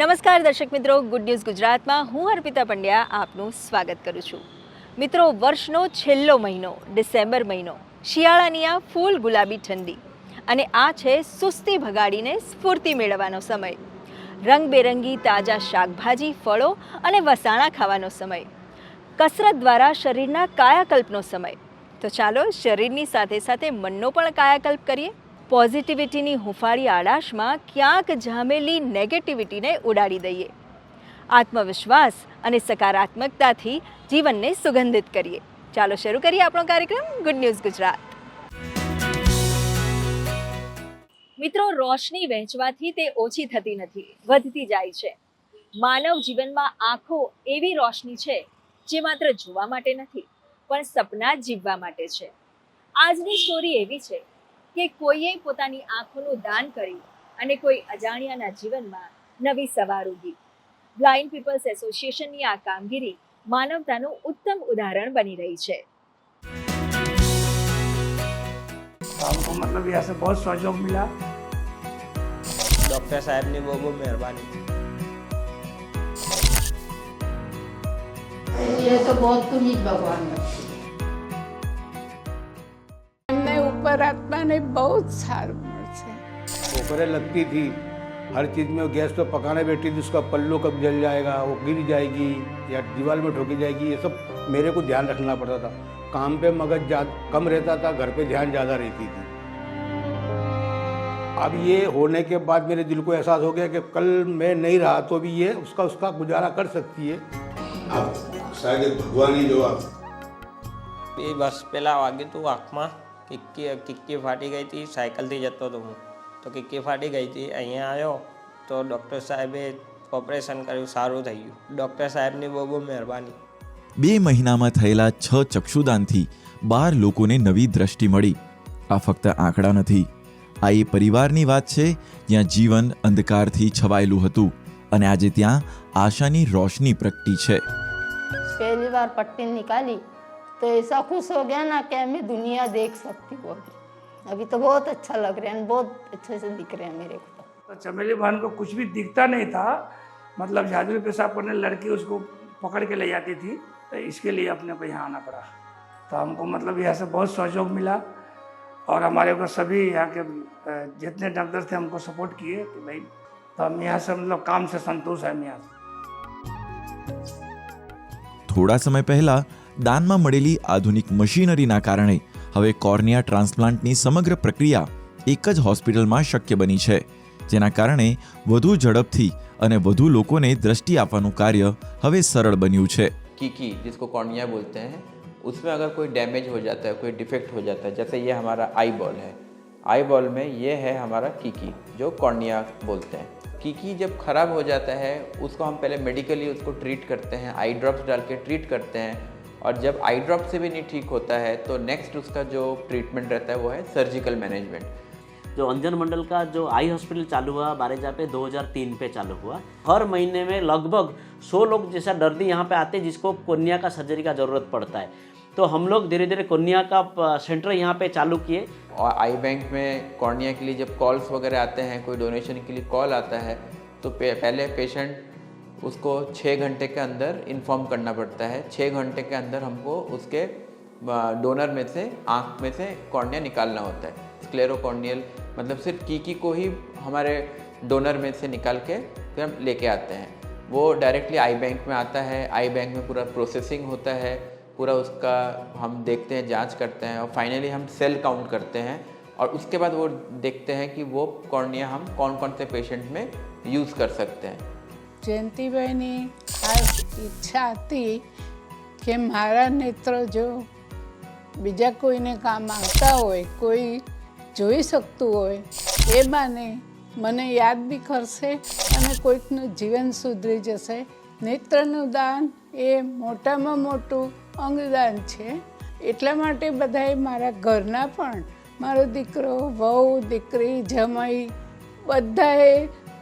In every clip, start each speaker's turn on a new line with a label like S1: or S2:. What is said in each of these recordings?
S1: નમસ્કાર દર્શક મિત્રો, ગુડ ન્યૂઝ ગુજરાતમાં હું અર્પિતા પંડ્યા આપનું સ્વાગત કરું છું. મિત્રો, વર્ષનો છેલ્લો મહિનો ડિસેમ્બર મહિનો, શિયાળાની આ ફૂલ ગુલાબી ઠંડી અને આ છે સુસ્તી ભગાડીને સ્ફૂર્તિ મેળવવાનો સમય. રંગબેરંગી તાજા શાકભાજી, ફળો અને વસાણા ખાવાનો સમય. કસરત દ્વારા શરીરના કાયાકલ્પનો સમય. તો ચાલો શરીરની સાથે સાથે મનનો પણ કાયાકલ્પ કરીએ. પોઝિટિવિટીની હુંફાળી આડાશમાં ક્યાંક જામેલી નેગેટિવિટીને ઉડાડી દઈએ. આત્મવિશ્વાસ અને સકારાત્મકતાથી જીવનને સુગંધિત કરીએ. ચાલો શરૂ કરીએ આપણો કાર્યક્રમ ગુડ ન્યૂઝ ગુજરાત. મિત્રો, રોશની વહેંચવાથી તે ઓછી થતી નથી, વધતી જાય છે. માનવ જીવનમાં આંખો એવી રોશની છે જે માત્ર જોવા માટે નથી, પણ સપના જીવવા માટે છે. આજની સ્ટોરી એવી છે કે કોઈએ પોતાની આંખોનું દાન કર્યું અને કોઈ અજાણ્યાના જીવનમાં નવી સવાર ઉગી. બ્લાઇન્ડ પીપલ્સ એસોસિએશનની આ કામગીરી માનવતાનું ઉત્તમ ઉદાહરણ બની રહી છે.
S2: हमको मतलब यहाँ से बहुत सहयोग मिला.
S3: डॉक्टर साहब ने बहुत मेहरबानी.
S4: ये तो बहुत तुम ही भगवान हमने ऊपर आत्मा ने बहुत सार મળશે.
S5: ठोकरें लगती थी हर चीज़ में. गैस पे पकाने बैठी थी, उसका पल्लू कब जल जाएगा, वो गिर जाएगी या दीवार में ठोकी जाएगी, ये सब मेरे को ध्यान रखना पड़ता था. काम पे मगज कम रहता था, घर पे ध्यान ज़्यादा रहती थी. अब ये होने के बाद मेरे दिल को एहसास हो गया कि कल मैं नहीं रहा तो भी ये उसका गुजारा कर सकती है.
S6: आप शायद भगवान ही जो आप
S3: એ બસ પહેલાં વાગ્યું હતું આંખમાં. કિક્કી ફાટી ગઈ હતી. સાયકલથી જતો હતો હું, તો કિક્કી ફાટી ગઈ હતી. અહીંયા આવ્યો તો ડૉક્ટર સાહેબે ઓપરેશન કર્યું, સારું થઈ ગયું. ડૉક્ટર સાહેબની બહુ મહેરબાની.
S7: 2 મહિનામાં થયેલા 6 ચક્ષુદાનથી 12 લોકોને નવી દ્રષ્ટિ મળી. આ ફક્ત આંકડા નથી, આ એ પરિવારની વાત છે જ્યાં જીવન અંધકારથી છવાયેલું હતું અને આજે ત્યાં આશાની રોશની પ્રગટી છે.
S4: पहली बार पट्टी निकाली तो ऐसा खुश हो गया ना कि हमें दुनिया देख सकती हो. अभी तो बहुत अच्छा लग रहा है, बहुत अच्छे से दिख रहे हैं मेरे को.
S2: तो चमेली बहन को कुछ भी दिखता नहीं था. मतलब झाड़ू पेशाब करने लड़की उसको पकड़ के ले जाती थी, तो इसके लिए अपने को यहाँ आना पड़ा. तो हमको मतलब यहाँ से बहुत सहयोग मिला और हमारे को सभी यहाँ के जितने डॉक्टर थे हमको सपोर्ट किए कि भाई, तो हम यहाँ से मतलब काम से संतुष्ट हैं. हम यहाँ से
S7: થોડા સમય પહેલા દાનમાં મળેલી આધુનિક મશીનરીના કારણે હવે કોર્નિયા ટ્રાન્સપ્લાન્ટની સમગ્ર પ્રક્રિયા એક જ હોસ્પિટલમાં શક્ય બની છે, જેના કારણે વધુ ઝડપથી અને વધુ લોકોને દ્રષ્ટિ આપવાનું કાર્ય હવે સરળ બન્યું છે.
S8: कीकी जिसको कॉर्निया बोलते हैं, उसमें अगर कोई डैमेज हो जाता है, कोई डिफेक्ट हो जाता है, जैसे ये हमारा आई बॉल है, आई बॉल में ये है हमारा कीकी जो कॉर्निया बोलते हैं. कीकी जब ख़राब हो जाता है उसको हम पहले मेडिकली उसको ट्रीट करते हैं, आई ड्रॉप्स डाल के ट्रीट करते हैं. और जब आई ड्रॉप से भी नहीं ठीक होता है तो नेक्स्ट उसका जो ट्रीटमेंट रहता है वो है सर्जिकल मैनेजमेंट.
S9: जो अंजन मंडल का जो आई हॉस्पिटल चालू हुआ बारेजा पे 2003 पे चालू हुआ. हर महीने में लगभग 100 लोग जैसा दर्दी यहाँ पे आते हैं जिसको कोर्निया का सर्जरी का ज़रूरत पड़ता है. तो हम लोग धीरे धीरे कोर्निया का सेंटर यहाँ पे चालू किए.
S8: और आई बैंक में कॉर्निया के लिए जब कॉल्स वगैरह आते हैं, कोई डोनेशन के लिए कॉल आता है, तो पहले पेशेंट उसको 6 घंटे के अंदर इन्फॉर्म करना पड़ता है. 6 घंटे के अंदर हमको उसके डोनर में से आँख में से कॉर्निया निकालना होता है. स्क्लेरोकॉर्नियल मतलब सिर्फ कीकी को ही हमारे डोनर में से निकाल के फिर हम लेके आते हैं. वो डायरेक्टली आई बैंक में आता है. आई बैंक में पूरा प्रोसेसिंग होता है, पूरा उसका हम देखते हैं, जांच करते हैं और फाइनली हम सेल काउंट करते हैं. और उसके बाद वो देखते हैं कि वो कॉर्निया हम कौन कौन से पेशेंट में यूज़ कर सकते हैं.
S4: જયંતિભાઈની ખાસ ઈચ્છા હતી કે મારા નેત્ર જો બીજા કોઈને કામ આવતા હોય, કોઈ જોઈ શકતું હોય, એ બાને મને યાદ બી કરશે અને કોઈકનું જીવન સુધરી જશે. નેત્રનું દાન એ મોટામાં મોટું અંગદાન છે. એટલા માટે બધાએ મારા ઘરના પણ, મારો દીકરો, વહુ, દીકરી, જમાઈ બધાએ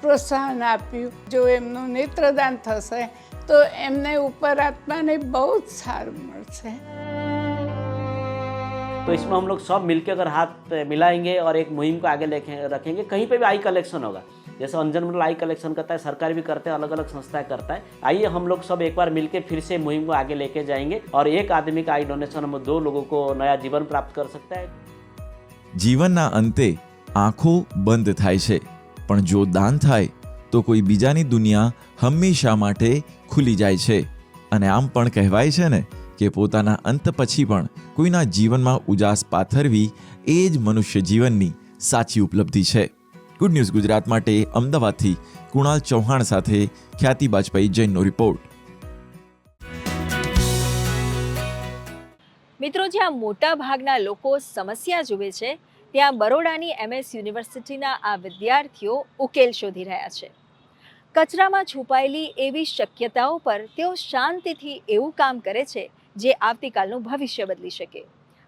S4: પ્રોત્સાહન આપ્યું. જો એમનું નેત્રદાન થશે તો એમને ઉપર આત્માને બહુ જ સારું મળશે.
S9: तो इसमें हम लोग सब मिलकर अगर हाथ मिलाएंगे और एक मुहिम को आगे लेके रखेंगे, कहीं पे भी आई कलेक्शन होगा जैसे अंजन मंडल आई कलेक्शन करता है, सरकार भी करते हैं, अलग अलग संस्थाएं करता है। आइए हम लोग सब एक बार मिलकर फिर से मुहिम को आगे लेके जाएंगे और एक आदमी का आई डोनेशन हम 2 लोगों को नया जीवन प्राप्त कर सकता है।
S7: જીવનના અંતે આંખો બંધ થાય છે, પણ જો દાન થાય તો કોઈ બીજાની દુનિયા હંમેશા માટે ખુલી જાય છે. અને આમ પણ કહેવાય છે ને કે પોતાના અંત પછી પણ કોઈના જીવનમાં ઉજાસ પાથરવી એ જ મનુષ્ય જીવનની સાચી ઉપલબ્ધિ છે. ગુડ ન્યૂઝ ગુજરાત માટે અમદાવાદથી કુણાલ ચૌહાણ સાથે ખ્યાતિ બાજપાઈ જૈનનો રિપોર્ટ.
S1: મિત્રો, જ્યાં મોટા ભાગના લોકો સમસ્યા જુએ છે, ત્યાં બરોડાની MS યુનિવર્સિટીના આ વિદ્યાર્થીઓ ઉકેલ શોધી રહ્યા છે. કચરામાં છુપાયેલી એવી શક્યતાઓ પર તેઓ શાંતિથી એવું કામ કરે છે જે આવતીકાલનું ભવિષ્ય બદલી શકે.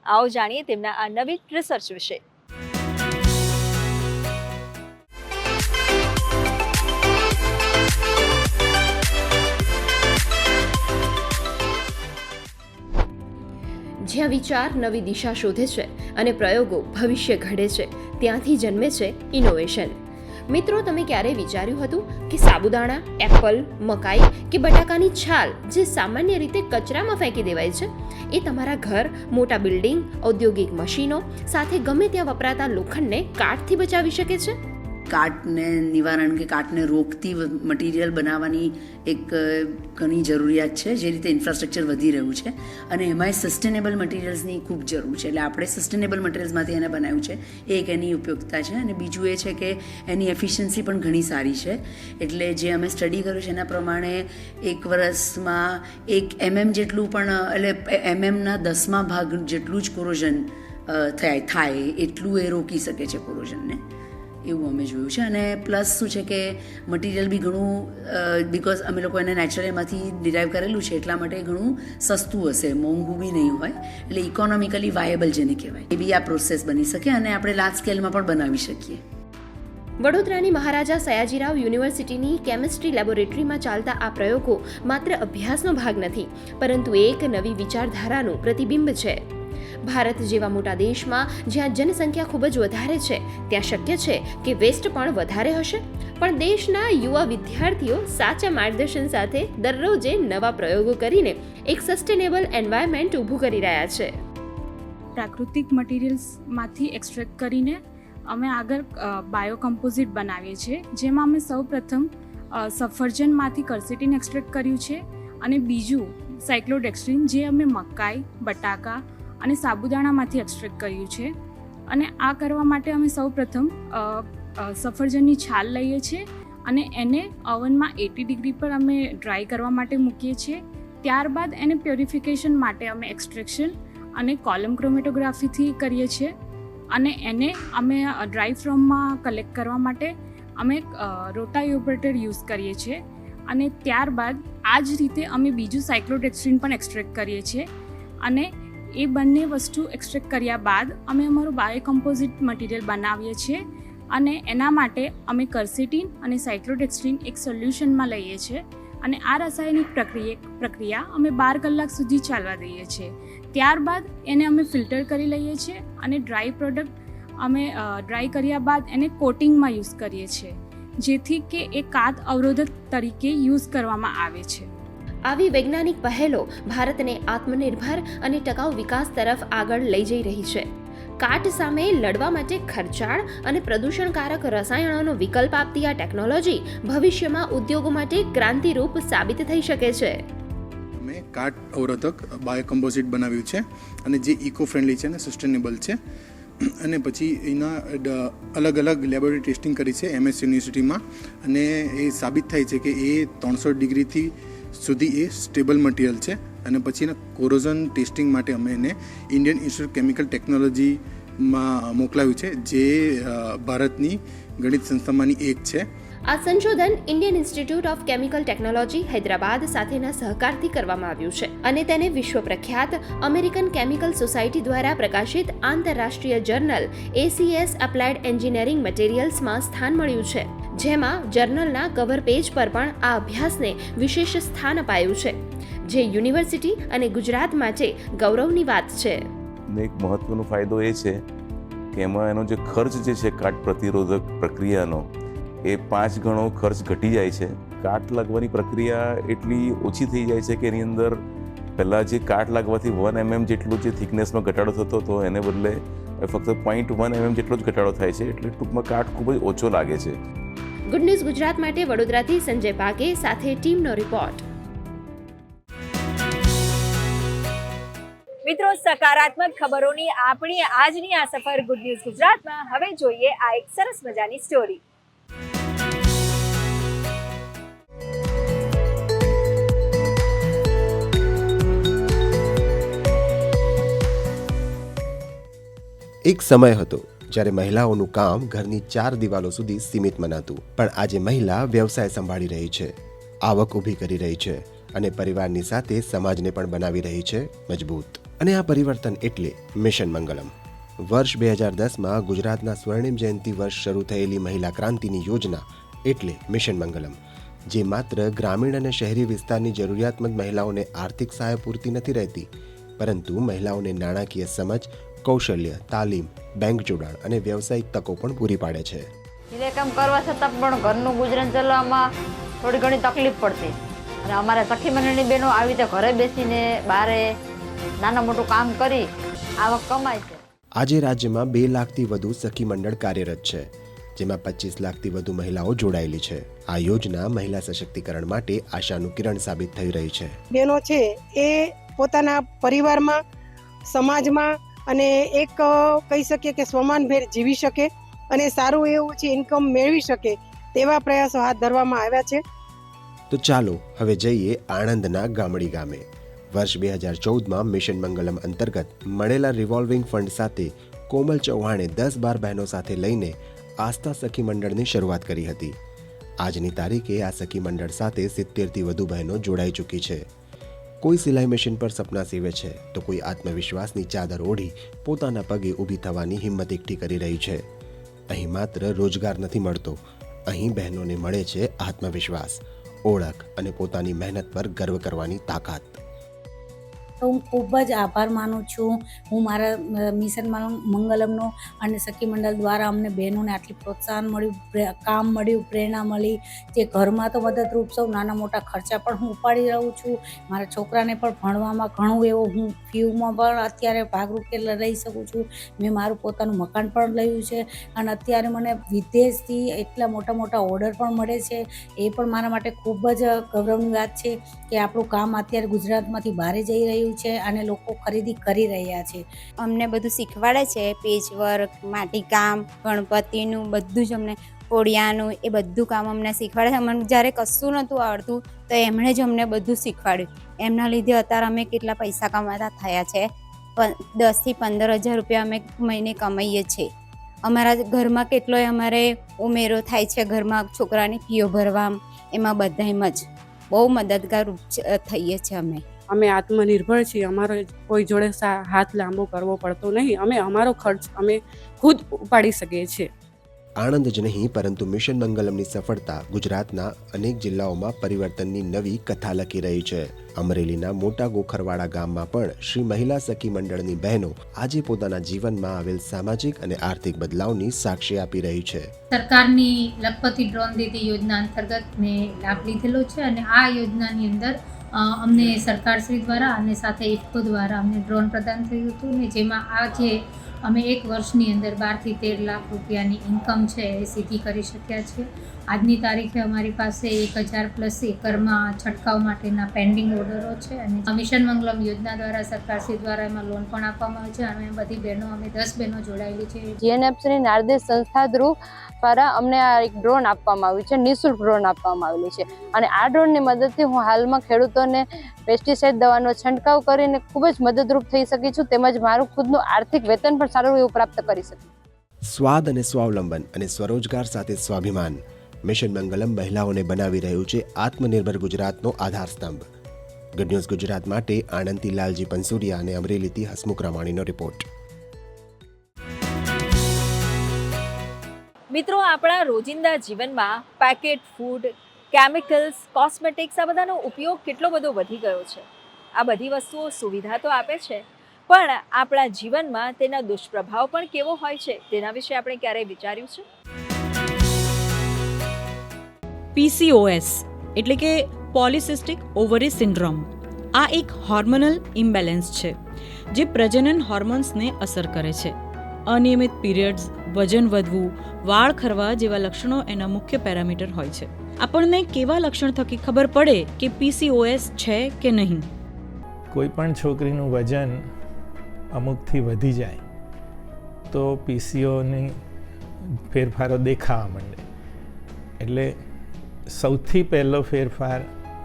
S1: આવો જાણીએ તેમના આ નવીન રિસર્ચ વિશે.
S10: જ્યાં વિચાર નવી દિશા શોધે છે અને પ્રયોગો ભવિષ્ય ઘડે છે, ત્યાંથી જન્મે છે ઇનોવેશન. મિત્રો, તમે ક્યારેય વિચાર્યું હતું કે સાબુદાણા, એપલ, મકાઈ કે બટાકાની છાલ જે સામાન્ય રીતે કચરામાં ફેંકી દેવાય છે, એ તમારા ઘર, મોટા બિલ્ડિંગ, ઔદ્યોગિક મશીનો સાથે ગમે ત્યાં વપરાતા લોખંડને કાટથી બચાવી શકે છે?
S11: કાટને નિવારણ કે કાટને રોકતી મટીરિયલ બનાવવાની એક ઘણી જરૂરિયાત છે. જે રીતે ઇન્ફ્રાસ્ટ્રક્ચર વધી રહ્યું છે અને એમાંય સસ્ટેનેબલ મટીરિયલ્સની ખૂબ જરૂર છે, એટલે આપણે સસ્ટેનેબલ મટીરિયલ્સમાંથી એને બનાવ્યું છે. એક એની ઉપયોગિતા છે અને બીજું એ છે કે એની એફિશિયન્સી પણ ઘણી સારી છે. એટલે જે અમે સ્ટડી કર્યું છે એના પ્રમાણે 1 વર્ષમાં 1 mm જેટલું પણ, એટલે mmના 10મા ભાગ જેટલું જ કોરોઝન થાય એટલું એ રોકી શકે છે કોરોઝનને, એવું અમે જોયું છે. અને પ્લસ શું છે કે મટીરિયલ બી ઘણું, બિકોઝ અમે લોકો એને નેચરલ એમાંથી ડિરાઈવ કરેલું છે એટલા માટે ઘણું સસ્તું હશે, મોંઘું બી નહીં હોય, એટલે ઇકોનોમિકલી વાયેબલ જેને કહેવાય એ બી આ પ્રોસેસ બની શકે અને આપણે લાર્જ સ્કેલમાં પણ બનાવી શકીએ.
S10: વડોદરાની મહારાજા સયાજીરાવ યુનિવર્સિટીની કેમિસ્ટ્રી લેબોરેટરીમાં ચાલતા આ પ્રયોગો માત્ર અભ્યાસનો ભાગ નથી, પરંતુ એક નવી વિચારધારાનું પ્રતિબિંબ છે. ભારત જેવા મોટા દેશમાં જ્યાં જનસંખ્યા ખૂબ જ વધારે છે, ત્યાં શક્ય છે કે વેસ્ટ પણ વધારે હશે, પણ દેશના યુવા વિદ્યાર્થીઓ સાચા માર્ગદર્શન સાથે દરરોજે નવા પ્રયોગો કરીને એક સસ્ટેનેબલ એન્વાયરમેન્ટ ઊભું કરી રહ્યા છે.
S12: પ્રાકૃતિક મટીરિયલ્સમાંથી એક્સટ્રેક્ટ કરીને અમે આગળ બાયોકમ્પોઝિટ બનાવીએ છીએ, જેમાં અમે સૌપ્રથમ સફરજનમાંથી કર્સેટીન એક્સટ્રેક્ટ કર્યું છે અને બીજું સાયક્લોડેક્સ્ટ્રીન જે અમે મકાઈ, બટાકા અને સાબુદાણામાંથી એક્સટ્રેક્ટ કર્યું છે. અને આ કરવા માટે અમે સૌપ્રથમ સફરજનની છાલ લઈએ છીએ અને એને ઓવનમાં 80 ડિગ્રી પર અમે ડ્રાય કરવા માટે મૂકીએ છીએ. ત્યારબાદ એને પ્યોરિફિકેશન માટે અમે એક્સટ્રેક્શન અને કોલમ ક્રોમેટોગ્રાફીથી કરીએ છીએ અને એને અમે ડ્રાય ફોર્મમાં કલેક્ટ કરવા માટે અમે રોટાયોપરેટર યુઝ કરીએ છીએ. અને ત્યારબાદ આ જ રીતે અમે બીજું સાયક્લોડેક્સ્ટ્રીન પણ એક્સટ્રેક્ટ કરીએ છીએ અને એ બંને વસ્તુ એક્સટ્રેક્ટ કર્યા બાદ અમે અમારું બાયોકમ્પોઝિટ મટીરિયલ બનાવીએ છીએ અને એના માટે અમે કર્સેટીન અને સાયક્લોડેક્સ્ટ્રીન એક સોલ્યુશનમાં લઈએ છીએ અને આ રાસાયણિક પ્રક્રિયા અમે 12 કલાક સુધી ચાલવા દઈએ છીએ. ત્યારબાદ એને અમે ફિલ્ટર કરી લઈએ છીએ અને ડ્રાય પ્રોડક્ટ અમે ડ્રાય કર્યા બાદ એને કોટિંગમાં યુઝ કરીએ છીએ, જેથી કે એ કાટ અવરોધક તરીકે યુઝ કરવામાં આવે છે.
S10: આવી વૈજ્ઞાનિક પહેલો ભારતને આત્મનિર્ભર અને ટકાઉ વિકાસ તરફ આગળ લઈ જઈ રહી છે. કાટ સામે લડવા માટે ખર્ચાળ અને પ્રદૂષણકારક રસાયણોનો વિકલ્પ આપતી આ ટેકનોલોજી ભવિષ્યમાં ઉદ્યોગો માટે ક્રાંતિરૂપ સાબિત થઈ શકે છે.
S13: અમે કાટ અવરોધક બાયોકમ્પોઝિટ બનાવ્યું છે અને જે ઇકો ફ્રેન્ડલી છે અને સસ્ટેનેબલ છે. અને પછી એના અલગ અલગ લેબોરેટરી ટેસ્ટિંગ કરી છે MS યુનિવર્સિટીમાં અને એ સાબિત થાય છે કે એ 300 ડિગ્રીથી સુધી એ સ્ટેબલ મટીરિયલ છે. અને પછી એના કોરોઝન ટેસ્ટિંગ માટે અમે એને ઇન્ડિયન ઇન્સ્ટિટ્યૂટ કેમિકલ ટેકનોલોજીમાં મોકલાવ્યું છે, જે ભારતની ગણિત સંસ્થામાંની એક છે.
S10: આ સંશોધન Indian institute of chemical technology Hyderabad સાથેના સહકારથી કરવામાં આવ્યું છે અને તેને વિશ્વ પ્રખ્યાત અમેરિકન કેમિકલ સોસાયટી દ્વારા પ્રકાશિત આંતરરાષ્ટ્રીય જર્નલ ACS એપ્લાઇડ એન્જિનિયરિંગ મટીરિયલ્સમાં સ્થાન મળ્યું છે, જેમાં જર્નલના કવર પેજ પર પણ આ અભ્યાસને વિશેષ સ્થાન અપાયું છે, જે યુનિવર્સિટી અને ગુજરાત માટે ગૌરવની વાત છે.
S14: એક મહત્વનો ફાયદો એ છે કે એમાં એનો જે ખર્ચ જે છે કાટ પ્રતિરોધક પ્રક્રિયાનો એ 5 ગણો ખર્ચ ઘટી જાય છે. કાટ લાગવાની પ્રક્રિયા એટલી ઓછી થઈ જાય છે કે એની અંદર પહેલાં જે કાટ લાગવાથી 1 mm જેટલું જે થિકનેસમાં ઘટાડો થતો હતો એને બદલે ફક્ત 0.1 mm જેટલો જ ઘટાડો થાય છે. એટલે ટૂંકમાં કાટ ખૂબ જ ઓછો લાગે છે.
S10: ગુડ ન્યૂઝ ગુજરાત માટે વડોદરાથી સંજય પાગે સાથે ટીમનો રિપોર્ટ.
S1: મિત્રો, સકારાત્મક ખબરોની આપણી આજની આ સફર ગુડ ન્યૂઝ ગુજરાતમાં હવે જોઈએ આ એક સરસ મજાની સ્ટોરી.
S15: એક સમય હતો જ્યારે મહિલાઓનું કામ ઘરની 4 દિવાલો સુધી સીમિત મનાતું, પણ આજે મહિલા વ્યવસાય સંભાળી રહી છે, આવક ઊભી કરી રહી છે અને પરિવારની સાથે સમાજને પણ બનાવી રહી છે મજબૂત. અને આ પરિવર્તન એટલે મિશન મંગલમ. વર્ષ 2010માં ગુજરાતના સ્વર્ણિમ જયંતિ વર્ષ શરૂ થયેલી મહિલા ક્રાંતિની યોજના એટલે મિશન મંગલમ, જે માત્ર ગ્રામીણ અને શહેરી વિસ્તારની જરૂરિયાતમંદ મહિલાઓને આર્થિક સહાય પૂરતી નથી રહેતી, પરંતુ મહિલાઓને નાણાકીય સમજ, કૌશલ્ય, તાલીમ, બેંક જોડાણ અને વ્યવસાયિક તકો પણ પૂરી પાડે છે.
S16: સિલાઈ કામ કરવા છતાં પણ ઘરનું ગુજરાન ચલાવવામાં થોડી ઘણી તકલીફ પડતી, અને અમારા સખી મંડળની બહેનો આવી રીતે ઘરે બેસીને બારે નાના મોટું કામ કરી આવક કમાય છે.
S15: આજે રાજ્યમાં 2 લાખથી વધુ સખી મંડળ કાર્યરત છે, જેમાં 25 લાખથી વધુ મહિલાઓ જોડાયેલી છે. આ યોજના મહિલા સશક્તિકરણ માટે આશાનું કિરણ સાબિત થઈ રહી છે.
S17: બહેનો છે એ પોતાના પરિવારમાં, સમાજમાં અને એક કહી શકીએ કે સ્વમાનભેર જીવી શકે અને સારું એવું છે ઇન્કમ મેળવી શકે તેવા પ્રયાસો હાથ ધરવામાં આવ્યા છે.
S15: તો ચાલો હવે જઈએ આણંદના ગામડી ગામે. વર્ષ 2014માં મિશન મંગલમ અંતર્ગત મળેલા રિવોલ્વિંગ ફંડ સાથે કોમલ ચૌહાણે 10-12 બહેનો સાથે લઈને આસ્થા સખી મંડળની શરૂઆત કરી હતી. આજની તારીખે આ સખી મંડળ સાથે 70થી વધુ બહેનો જોડાઈ ચૂકી છે. કોઈ સિલાઈ મશીન પર સપના સીવે છે, તો કોઈ આત્મવિશ્વાસની ચાદર ઓઢી પોતાના પગે ઊભી થવાની હિંમત એકઠી કરી રહી છે. અહીં માત્ર રોજગાર નથી મળતો, અહીં બહેનોને મળે છે આત્મવિશ્વાસ, ઓળખ અને પોતાની મહેનત પર ગર્વ કરવાની તાકાત.
S18: તો હું ખૂબ જ આભાર માનું છું. હું મારા મિશન મંગલમનો અને સખી મંડળ દ્વારા અમને બહેનોને આટલી પ્રોત્સાહન મળ્યું, કામ મળ્યું, પ્રેરણા મળી. જે ઘરમાં તો મદદરૂપ સૌ નાના મોટા ખર્ચા પણ હું ઉપાડી રહું છું. મારા છોકરાને પણ ભણવામાં ઘણું એવું હું ફીમાં પણ અત્યારે ભાગરૂપે રહી શકું છું. મેં મારું પોતાનું મકાન પણ લયું છે અને અત્યારે મને વિદેશથી એટલા મોટા મોટા ઓર્ડર પણ મળે છે. એ પણ મારા માટે ખૂબ જ ગૌરવની વાત છે કે આપણું કામ અત્યારે ગુજરાતમાંથી બહાર જઈ રહ્યું છે અને લોકો ખરીદી કરી રહ્યા છે.
S19: અમને બધું શીખવાડે છે, પેચવર્ક, માટીકામ, ગણપતિનું બધું જ અમને, કોડિયાનું, એ બધું કામ અમને શીખવાડે છે. અમને જ્યારે કશું નહોતું આવડતું તો એમણે જ અમને બધું શીખવાડ્યું. એમના લીધે અત્યારે અમે કેટલા પૈસા કમાતા થયા છે. 10,000થી 15,000 રૂપિયા અમે મહિને કમાઈએ છીએ. અમારા ઘરમાં કેટલોય અમારે ઉમેરો થાય છે, ઘરમાં છોકરાની ફીઓ ભરવા, એમાં બધામાં જ બહુ મદદગાર થઈએ છીએ અમે.
S20: અમે આત્મનિર્ભર છીએ. અમારો કોઈ જોડે હાથ લાંબો કરવો પડતો નહીં. અમે અમારો ખર્ચ અમે ખુદ ઉપાડી શકીએ છીએ.
S15: આણંદ જ નહીં, પરંતુ મિશન મંગલમની સફળતા ગુજરાતના અનેક જિલ્લાઓમાં પરિવર્તનની નવી કથા લખી રહી છે. અમરેલીના મોટા ગોખરવાડા ગામમાં પણ શ્રી મહિલા સખી મંડળની બહેનો આજે પોતાના જીવનમાં આવેલ સામાજિક અને આર્થિક બદલાવની સાક્ષી આપી રહી છે.
S21: સરકારની લખપતિ ડ્રોન દીદી યોજના અંતર્ગત મેં લાભ લીધેલો છે અને આ યોજનાની અંદર અમને સરકારશ્રી દ્વારા અને સાથે ઇફકો દ્વારા અમને ડ્રોન પ્રદાન થયું હતું ને જેમાં આજે અમે 1 વર્ષની અંદર 12 થી 13 લાખ રૂપિયાની ઇન્કમ છે એ સીધી કરી શક્યા છીએ. આજની તારીખે અમારી પાસે 1000+ એકરમાં છંટકાવ માટેના પેન્ડિંગ ઓર્ડરો છે અને મિશન મંગલમ યોજના દ્વારા સરકારશ્રી દ્વારા એમાં લોન પણ આપવામાં આવે છે અને બધી બહેનો અમે 10 બહેનો જોડાયેલી છે.
S22: જીએનએફસીની નારદેશ સંસ્થા દ્વારા અમને આ એક ડ્રોન આપવામાં આવ્યું છે, નિઃશુલ્ક ડ્રોન આપવામાં આવેલું છે અને આ ડ્રોનની મદદથી હું હાલમાં ખેડૂતોને પેસ્ટિસાઇડ દવાનો છંટકાવ કરીને ખૂબ જ મદદરૂપ થઈ શકી છું, તેમજ મારું ખુદનું આર્થિક વેતન પણ સારું એવું પ્રાપ્ત કરી શકું.
S15: સ્વાદ અને સ્વાવલંબન અને સ્વરોજગાર સાથે સ્વાભિમાન, મિશન મંગલમ મહિલાઓને બનાવી રહ્યું છે આત્મનિર્ભર ગુજરાતનો આધારસ્તંભ. ગુડ ન્યૂઝ ગુજરાત માટે આણંદથી લાલજી પંસુરિયા અને અમરેલીથી હસમુખ રામાણીનો રિપોર્ટ.
S1: મિત્રો, આપણા રોજિંદા જીવનમાં પેકેટ ફૂડ, કેમિકલ્સ, કોસ્મેટિક્સ આ બધાનો ઉપયોગ કેટલો બધો વધી ગયો છે. આ બધી વસ્તુઓ સુવિધા તો આપે છે, પણ આપણા જીવનમાં તેના દુષ્પ્રભાવ પણ કેવો હોય છે તેના વિશે આપણે ક્યારેય વિચાર્યું છે?
S5: PCOS એટલે કે પોલિસિસ્ટિક ઓવરી સિન્ડ્રોમ આ એક હોર્મોનલ ઇમ્બેલેન્સ છે જે પ્રજનન હોર્મોન્સને અસર કરે છે. અનિયમિત પીરિયડ્સ, વજન વધવું, વાળ ખરવા જેવા લક્ષણો એના મુખ્ય પેરામીટર હોય છે. આપણને કેવા લક્ષણ થકી ખબર પડે કે PCOS છે કે નહીં?
S6: કોઈ પણ છોકરીનું વજન અમુકથી વધી જાય તો PCOની ફેરફારો દેખાવા માંડે. એટલે સૌથી પહેલો ફેરફાર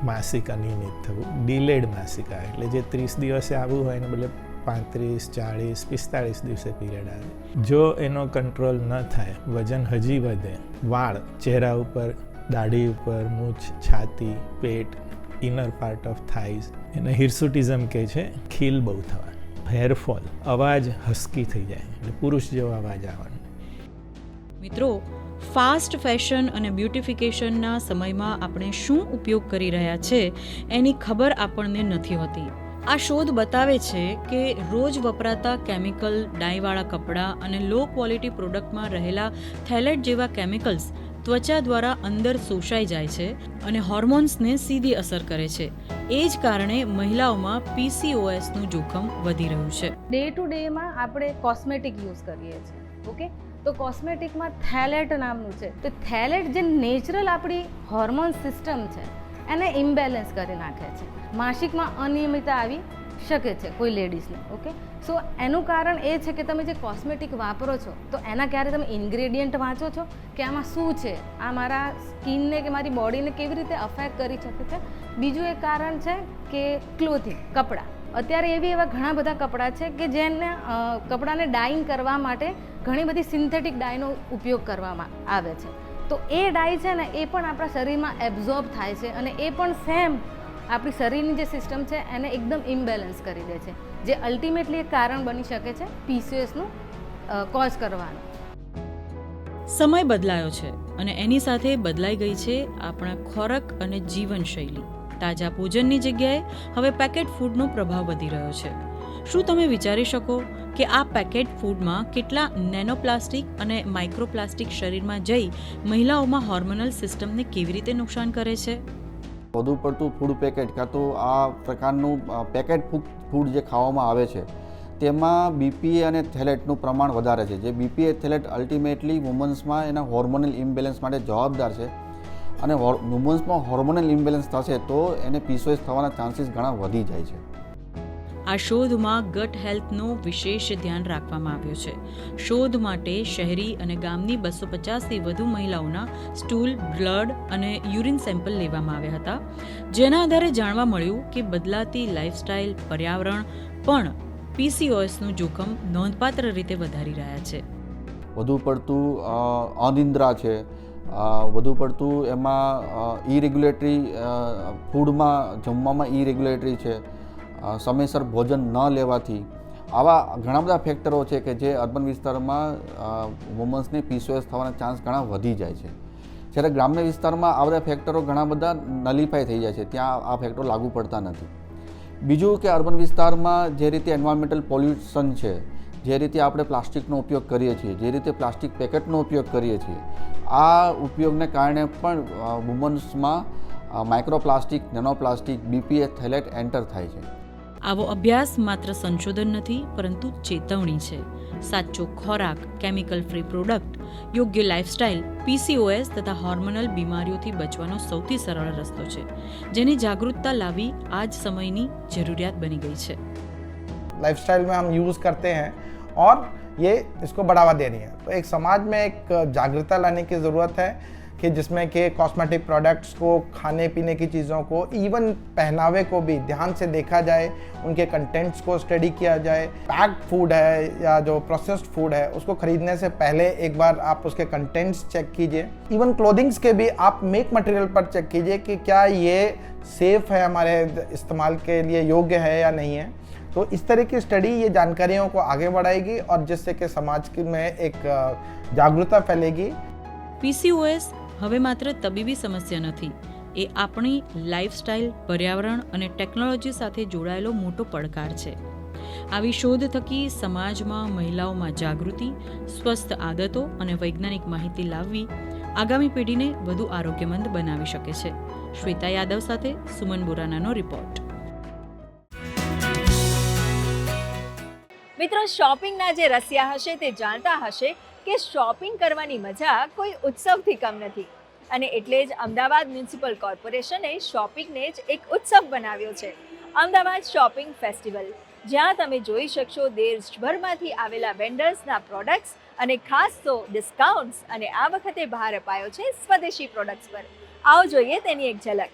S6: માસિક અનિયમિત થવું, ડિલેડ માસિકા, એટલે જે 30 દિવસે આવવું હોય એને બદલે 35, 40, 45 દિવસે પીરિયડ આવે. જો એનો કંટ્રોલ ન થાય, વજન હજી વધે, વાળ ચહેરા ઉપર, દાઢી ઉપર, મૂછ, છાતી, પેટ, ઇનર પાર્ટ ઓફ થાઇઝ, એને હિર્સુટિઝમ કહે છે, ખીલ બહુ થવા, હેરફોલ, અવાજ હસ્કી થઈ જાય, એટલે પુરુષ જેવો અવાજ આવવાનો.
S5: મિત્રો, ફાસ્ટ ફેશન અને બ્યુટિફિકેશનના સમયમાં આપણે શું ઉપયોગ કરી રહ્યા છે એની ખબર આપણને નથી હોતી. આ શોધ બતાવે છે કે રોજ વપરાતા કેમિકલ, ડાયવાળા કપડાં અને લો ક્વોલિટી પ્રોડક્ટમાં રહેલા થેલેટ જેવા કેમિકલ્સ ત્વચા દ્વારા અંદર શોષાઈ જાય છે અને હોર્મોન્સને સીધી અસર કરે છે. એ જ કારણે મહિલાઓમાં PCOSનું જોખમ વધી રહ્યું છે.
S23: ડે ટુ ડેમાં આપણે કોસ્મેટિક યુઝ કરીએ છીએ, ઓકે? તો કોસ્મેટિકમાં થેલેટ નામનું છે. તો થેલેટ જે નેચરલ આપણી હોર્મોન સિસ્ટમ છે એને ઇમ્બેલેન્સ કરી નાખે છે. માસિકમાં અનિયમિતતા આવી શકે છે કોઈ લેડીઝને, ઓકે? સો એનું કારણ એ છે કે તમે જે કોસ્મેટિક વાપરો છો તો એના ક્યારે તમે ઇન્ગ્રેડિયન્ટ વાંચો છો કે આમાં શું છે, આ મારા સ્કિનને કે મારી બોડીને કેવી રીતે અફેક્ટ કરી શકે છે. બીજું એક કારણ છે કે ક્લોથિંગ, કપડાં. અત્યારે એવા ઘણા બધા કપડાં છે કે જેને કપડાને ડાઇંગ કરવા માટે ઘણી બધી સિન્થેટિક ડાયનો ઉપયોગ કરવામાં આવે છે. તો એ ડાય છે ને એ પણ આપણા શરીરમાં એબ્ઝોર્બ થાય છે અને એ પણ સેમ આપણી શરીરની જે સિસ્ટમ છે એને એકદમ ઇમ્બેલેન્સ કરી દે છે, જે અલ્ટિમેટલી એક કારણ બની શકે છે PCOSનું કોઝ કરવાનું.
S5: સમય બદલાયો છે અને એની સાથે બદલાઈ ગઈ છે આપણા ખોરાક અને જીવનશૈલી. તાજા ભોજનની જગ્યાએ હવે પેકેટ ફૂડનો પ્રભાવ વધી રહ્યો છે. શું તમે વિચારી શકો કે આ પેકેટ ફૂડમાં કેટલા નેનોપ્લાસ્ટિક અને માઇક્રોપ્લાસ્ટિક શરીરમાં જઈ મહિલાઓમાં હોર્મોનલ સિસ્ટમને કેવી રીતે નુકસાન કરે છે?
S24: વધુ પડતું ફૂડ પેકેટ કાં તો આ પ્રકારનું પેકેટ ફૂડ જે ખાવામાં આવે છે તેમાં BPA અને થેલેટનું પ્રમાણ વધારે છે. જે BPA થેલેટ અલ્ટિમેટલી વુમન્સમાં એના હોર્મોનલ ઇમ્બેલેન્સ માટે જવાબદાર છે અને વુમન્સમાં હોર્મોનલ ઇમ્બેલેન્સ થશે તો એને PCOS થવાના ચાન્સીસ ઘણા વધી જાય છે.
S5: આ શોધમાં ગટ હેલ્થનો વિશેષ ધ્યાન રાખવામાં આવ્યો છે. શોધ માટે શહેરી અને ગામની 250થી વધુ મહિલાઓના સ્ટૂલ, બ્લડ અને યુરિન સેમ્પલ લેવામાં આવ્યા હતા, જેના આધારે જાણવા મળ્યું કે બદલાતી લાઇફસ્ટાઇલ, પર્યાવરણ પણ PCOSનું જોખમ નોંધપાત્ર રીતે વધારી રહ્યા છે.
S24: વધુ પડતું અનિદ્રા છે, વધુ પડતું એમાં ઇરેગ્યુલેટરી ફૂડમાં, જમવામાં ઇરેગ્યુલેટરી છે, સમયસર ભોજન ન લેવાથી, આવા ઘણા બધા ફેક્ટરો છે કે જે અર્બન વિસ્તારમાં વુમન્સને PCOS થવાના ચાન્સ ઘણા વધી જાય છે. જ્યારે ગ્રામ્ય વિસ્તારમાં આ બધા ફેક્ટરો ઘણા બધા નલિફાઈ થઈ જાય છે, ત્યાં આ ફેક્ટરો લાગુ પડતા નથી. બીજું કે અર્બન વિસ્તારમાં જે રીતે એન્વાયરમેન્ટલ પોલ્યુશન છે, જે રીતે આપણે પ્લાસ્ટિકનો ઉપયોગ કરીએ છીએ, જે રીતે પ્લાસ્ટિક પેકેટનો ઉપયોગ કરીએ છીએ, આ ઉપયોગને કારણે પણ વુમન્સમાં માઇક્રોપ્લાસ્ટિક, નેનોપ્લાસ્ટિક, BPA થેલેટ એન્ટર થાય છે.
S5: આવો અભ્યાસ માત્ર સંશોધન નથી પરંતુ ચેતવણી છે. સાચો ખોરાક, કેમિકલ ફ્રી પ્રોડક્ટ, યોગ્ય લાઇફસ્ટાઇલ PCOS તથા હોર્મોનલ બીમારીઓથી બચવાનો સૌથી સરળ રસ્તો છે, જેની જાગૃતતા લાવી આજ સમયની જરૂરિયાત બની ગઈ છે.
S25: लाइफस्टाइल में हम यूज़ करते हैं और ये इसको बढ़ावा दे रही है. तो एक समाज में एक जागरूकता लाने की ज़रूरत है कि जिसमें कि कॉस्मेटिक प्रोडक्ट्स को, खाने पीने की चीज़ों को, इवन पहनावे को भी ध्यान से देखा जाए, उनके कंटेंट्स को स्टडी किया जाए. पैक्ड फूड है या जो प्रोसेस्ड फूड है उसको खरीदने से पहले एक बार आप उसके कंटेंट्स चेक कीजिए. इवन क्लोथिंग्स के भी आप मेक मटेरियल पर चेक कीजिए कि क्या ये सेफ़ है, हमारे इस्तेमाल के लिए योग्य है या नहीं है. तो इस तरह की स्टडी ये जानकारियों को आगे बढ़ाएगी और जिससे कि समाज में एक जागरूकता फैलेगी.
S5: PCOS હવે માત્ર તબીબી સમસ્યા નથી, એ આપણી લાઇફસ્ટાઇલ, પર્યાવરણ અને ટેકનોલોજી સાથે જોડાયેલો મોટો પડકાર છે. આવી શોધ થકી સમાજમાં મહિલાઓમાં જાગૃતિ, સ્વસ્થ આદતો અને વૈજ્ઞાનિક માહિતી લાવવી આગામી પેઢીને વધુ આરોગ્યમંદ બનાવી શકે છે. શ્વેતા યાદવ સાથે સુમન બોરાનાનો રિપોર્ટ.
S1: મિત્રો, શોપિંગના જે રસિયા હશે તે જાણતા હશે કે શોપિંગ કરવાની મજા કોઈ ઉત્સવથી કમ નથી, અને એટલે જ અમદાવાદ મ્યુનિસિપલ કોર્પોરેશને શોપિંગને જ એક ઉત્સવ બનાવ્યો છે, અમદાવાદ શોપિંગ ફેસ્ટિવલ, જ્યાં તમે જોઈ શકશો દેશભરમાંથી આવેલા વેન્ડર્સના પ્રોડક્ટ્સ અને ખાસ તો ડિસ્કાઉન્ટ્સ, અને આ વખતે ભાર અપાયો છે સ્વદેશી પ્રોડક્ટ્સ પર. આવો જોઈએ તેની એક ઝલક.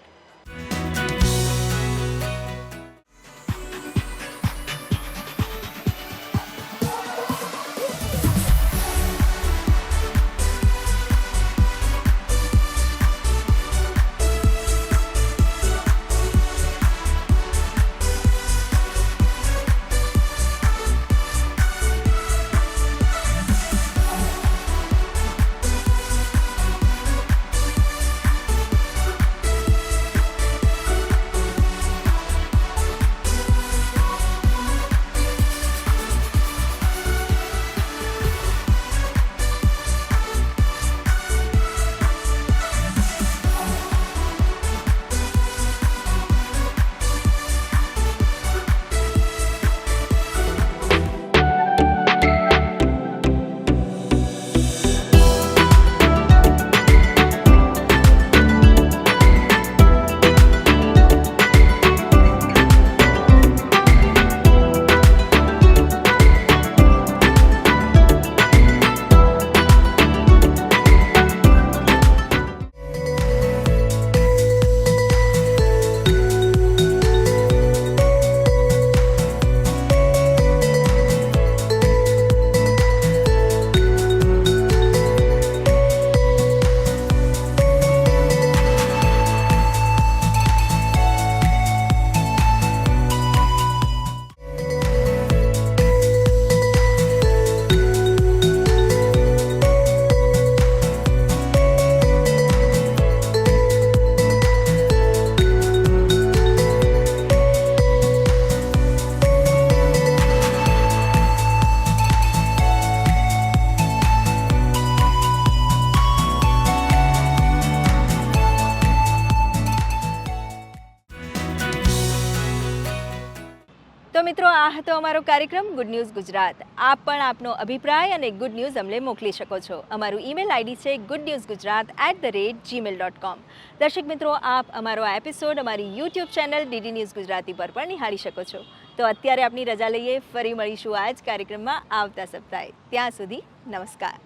S1: તો મિત્રો, આ હતો અમારો કાર્યક્રમ ગુડ ન્યૂઝ ગુજરાત. આપ પણ આપનો અભિપ્રાય અને ગુડ ન્યૂઝ અમને મોકલી શકો છો. અમારું ઈમેલ આઈડી છે goodnewsgujarat@gmail.com. દર્શક મિત્રો, આપ અમારો આ એપિસોડ અમારી YouTube channel DD news Gujarati પર પણ નિહાળી શકો છો. તો અત્યારે આપની રજા લઈએ, ફરી મળીશું આ જ કાર્યક્રમમાં આવતા સપ્તાહે. ત્યાં સુધી નમસ્કાર.